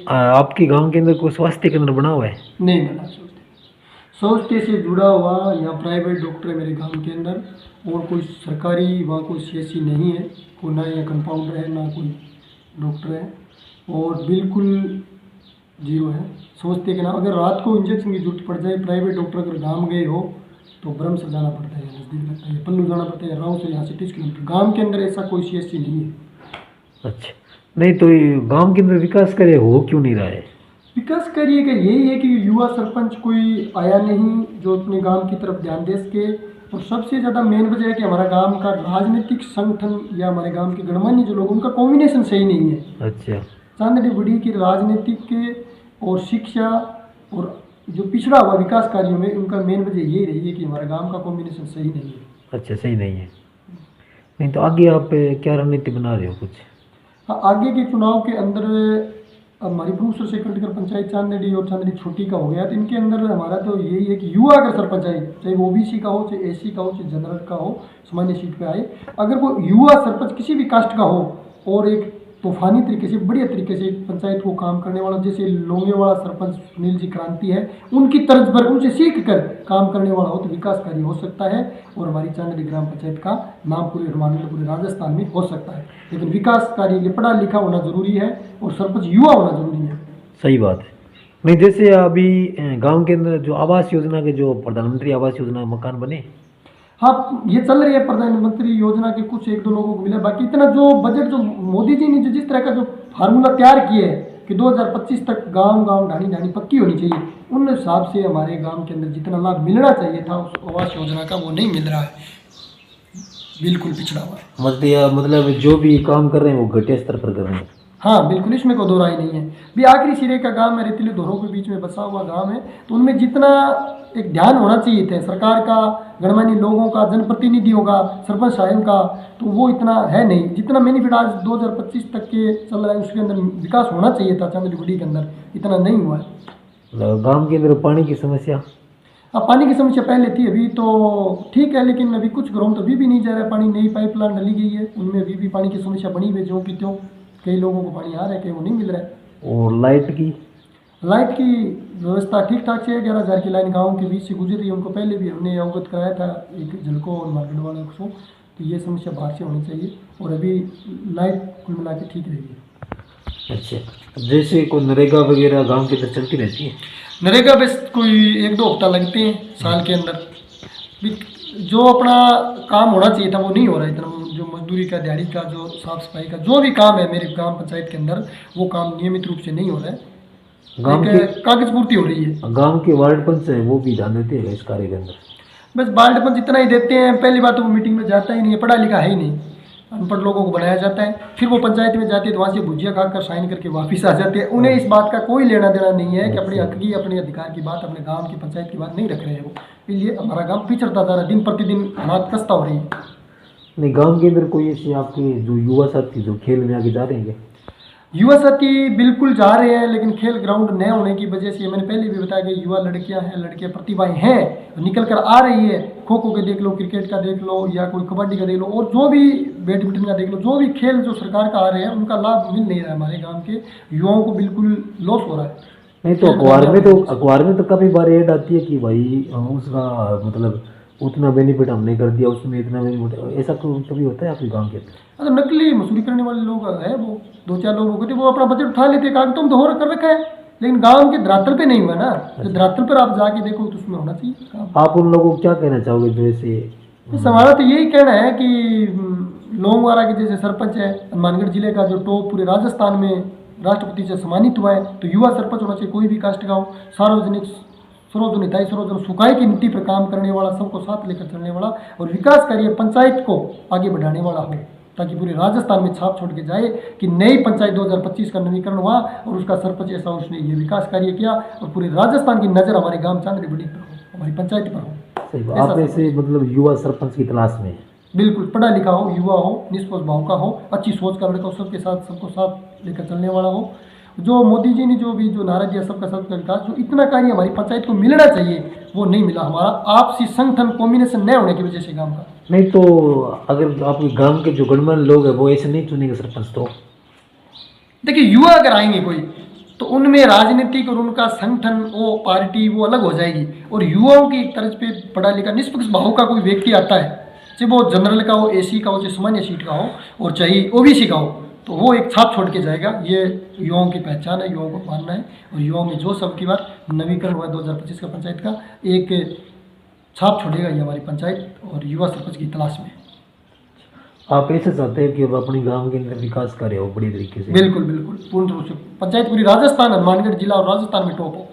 आपके गांव के अंदर कोई स्वास्थ्य केंद्र बना हुआ है? नहीं बना स्वास्थ्य से जुड़ा हुआ या प्राइवेट डॉक्टर है मेरे गांव के अंदर, और कोई सरकारी वहाँ कोई सीएससी नहीं है, कोई ना या कंपाउंडर है ना कोई डॉक्टर है, और बिल्कुल जीरो है स्वास्थ्य के नाम। अगर रात को इंजेक्शन की जरूरत पड़ जाए, प्राइवेट डॉक्टर अगर गांव गए हो तो ब्रह्म से जाना पड़ता है, नज़दीक लगता है, पल्लू जाना पड़ता है, राव से यहाँ से 30 किलोमीटर। गाँव के अंदर ऐसा कोई सीएससी नहीं है। अच्छा, नहीं तो ये गांव के अंदर विकास कार्य हो क्यों नहीं रहा है? विकास कार्य का यही है कि युवा सरपंच कोई आया नहीं जो अपने गांव की तरफ ध्यान दे सके, और सबसे ज़्यादा मेन वजह है कि हमारा गांव का राजनीतिक संगठन या हमारे गांव के गणमान्य जो लोग, उनका कॉम्बिनेशन सही नहीं है। अच्छा, चांदनी बड़ी की राजनीतिक के और शिक्षा और जो पिछड़ा हुआ विकास कार्यों में, उनका मेन वजह यही रही है कि हमारे गांव का कॉम्बिनेशन सही नहीं है। अच्छा, सही नहीं है। नहीं तो आगे आप क्या रणनीति बना रहे हो कुछ? हाँ, आगे के चुनाव के अंदर हमारी प्रूफ से कर पंचायत चांदनी और चांदनी छोटी का हो गया, तो इनके अंदर हमारा तो यही है कि युवा अगर सरपंच आए, चाहे वो ओबीसी का हो, चाहे एससी का हो, चाहे जनरल का हो, सामान्य सीट पे आए, अगर वो युवा सरपंच किसी भी कास्ट का हो और एक तूफानी तरीके से, बढ़िया तरीके से पंचायत को काम करने वाला, जैसे लोंगेवाड़ा सरपंच सुनील जी क्रांति है, उनकी तर्ज पर उनसे सीख कर काम करने वाला हो तो विकास कार्य हो सकता है, और हमारी चांदनी ग्राम पंचायत का नाम पूरे पूरे राजस्थान में हो सकता है। लेकिन विकास कार्य के लिए पढ़ा लिखा होना जरूरी है और सरपंच युवा होना जरूरी है। सही बात है। नहीं, जैसे अभी गांव के अंदर जो आवास योजना के, जो प्रधानमंत्री आवास योजना मकान बने, हाँ ये चल रही है प्रधानमंत्री योजना के, कुछ एक दो लोगों को मिला, बाकी इतना जो बजट जो मोदी जी ने जिस तरह का जो फार्मूला तैयार किए है कि 2025 तक गांव गांव ढाणी ढाणी पक्की होनी चाहिए, उन हिसाब से हमारे गांव के अंदर जितना लाभ मिलना चाहिए था उस आवास योजना का, वो नहीं मिल रहा है, बिल्कुल पिछड़ा हुआ है। मतलब जो भी काम कर रहे हैं वो घटिया स्तर पर कर रहे हैं। हाँ बिल्कुल, इसमें कोई दो राय नहीं है। भी आखिरी सिरे का गांव है, रेतीले दोरों के बीच में बसा हुआ गांव है, तो उनमें जितना एक ध्यान होना चाहिए था सरकार का, गणमान्य लोगों का, जनप्रतिनिधियों का, सरपंच साहब का, तो वो इतना है नहीं। जितना बेनिफिट आज 2025 तक के चल रहा है उसके अंदर विकास होना चाहिए था चांदनी बड़ी के अंदर, इतना नहीं हुआ है। गांव के अंदर पानी की समस्या, अब पानी की समस्या पहले थी, अभी तो ठीक है, लेकिन अभी कुछ घरों तो अभी भी नहीं जा रहा है पानी। नई पाइपलाइन डली गई है, उनमें अभी भी पानी की समस्या बनी हुई है, जो कि त्यों कई लोगों को पानी आ रहा है, कहीं वो नहीं मिल रहा है। और लाइट की व्यवस्था ठीक ठाक से है। 11,000 की लाइन गाँव के बीच से गुजर रही है, उनको पहले भी हमने अवगत कराया था एक झलको और मार्केट वालों को, तो ये समस्या बाहर से होनी चाहिए, और अभी लाइट कुल मिला के ठीक रही है। अच्छा, जैसे कोई नरेगा वगैरह गांव के अंदर चलती रहती है? नरेगा बस कोई 1-2 हफ्ता लगते हैं साल के अंदर, जो अपना काम होना चाहिए था वो नहीं हो रहा है इतना। जो मजदूरी का, दिहाड़ी का, जो साफ सफाई का जो भी काम है मेरे ग्राम पंचायत के अंदर, वो काम नियमित रूप से नहीं हो रहा है, गांव के कागज पूर्ति हो रही है। गांव के वार्ड पंच है वो भी ध्यान देते हैं इस कार्य के अंदर? बस वार्ड पंच इतना ही देते हैं, पहली बात तो वो मीटिंग में जाता ही नहीं है, पढ़ा लिखा है ही नहीं, अनपढ़ लोगों को बनाया जाता है, फिर वो पंचायत में जाते हैं तो वहाँ से भुजिया खाकर साइन करके वापस आ जाते हैं। उन्हें इस बात का कोई लेना देना नहीं है कि अपने हक की, अपने अधिकार की बात, अपने गांव की पंचायत की बात नहीं रख रहे हैं वो। इसलिए हमारा गांव पिछड़ता जा रहा है, दिन प्रतिदिन हालात खस्ता हो रही है। नहीं, गांव के अंदर कोई ऐसे आपके जो युवा साथी जो खेल में आगे जा रहे हैं? युवा साथी बिल्कुल जा रहे हैं, लेकिन खेल ग्राउंड न होने की वजह से, मैंने पहले भी बताया कि युवा लड़कियां हैं, लड़कियां प्रतिभाएं हैं, निकल कर आ रही है। खो खो के देख लो, क्रिकेट का देख लो, या कोई कबड्डी का देख लो, और जो भी बैडमिंटन का देख लो, जो भी खेल जो सरकार का आ रहे हैं उनका लाभ मिल नहीं रहा है। हमारे गाँव के युवाओं को बिल्कुल लॉस हो रहा है। नहीं तो अखबार में तो काफ़ी बार ऐड आती है कि भाई उसका मतलब उतना बेनिफिट हमने कर दिया, उसमें इतना बेनिफिट, ऐसा कभी होता है आपके गाँव के अंदर? अच्छा, नकली मसूरी करने वाले लोग हैं, वो 2-4 लोग होते, वो अपना बजट उठा लेते, कागज तुम तो हो कर रखा है, लेकिन गांव के धरातल पे नहीं हुआ ना। तो धरातल पर आप जाके देखो तो उसमें होना चाहिए। आप उन लोगों को क्या कहना चाहोगे जो ऐसे? हमारा तो यही कहना है कि लोंगवाड़ा के जैसे सरपंच है, हनुमानगढ़ जिले का जो टॉप पूरे राजस्थान में राष्ट्रपति से सम्मानित हुआ है, तो युवा सरपंच होना चाहिए, कोई भी कास्ट का हो, सार्वजनिक सर्वजन सुखाई की नीति पर काम करने वाला, सबको साथ लेकर चलने वाला, और विकास कार्य पंचायत को आगे बढ़ाने वाला हो, ताकि पूरे राजस्थान में छाप छोड़ के जाए कि नई पंचायत 2025 का नवीकरण हुआ और उसका सरपंच ऐसा, उसने ये विकास कार्य किया, और पूरे राजस्थान की नज़र हमारे गांव चांदनी बड़ी पर हो, हमारी पंचायत पर हो। सही बात। आप ऐसे मतलब युवा सरपंच की तलाश में? बिल्कुल, पढ़ा लिखा हो, युवा हो, निष्पक्ष भाव का हो, अच्छी सोच का लड़का हो, सबके साथ, सबको साथ लेकर चलने वाला हो। जो मोदी जी ने जो नारा दिया सबका सबका विकास, जो इतना कार्य हमारी पंचायत को मिलना चाहिए वो नहीं मिला। हमारा आपसी संगठन कॉम्बिनेशन न होने की वजह से गांव का। नहीं तो अगर आपके गांव के जो गणमान्य लोग हैं वो ऐसे नहीं चुनेंगे सरपंच, तो देखिए युवा अगर आएंगे कोई, तो उनमें राजनीतिक और उनका संगठन, वो पार्टी वो अलग हो जाएगी, और युवाओं की तर्ज पे पढ़ा लिखा निष्पक्ष भाव का कोई व्यक्ति आता है, चाहे वो जनरल का हो, एसी का हो, चाहे सामान्य सीट का हो, और चाहे ओबीसी का हो, तो वो एक छाप छोड़ के जाएगा। ये युवाओं की पहचान है, युवाओं को मानना है, और युवाओं में जो सब की बार नवीकरण हुआ 2025 का पंचायत का, एक छाप छोड़ेगा ये हमारी पंचायत, और युवा सरपंच की तलाश में। आप ऐसे चाहते हैं कि अब अपनी गांव के अंदर विकास करे हो बड़ी तरीके से? बिल्कुल बिल्कुल, पूर्ण रूप से पंचायत पूरी राजस्थान, हनुमानगढ़ जिला और राजस्थान में टॉप हो।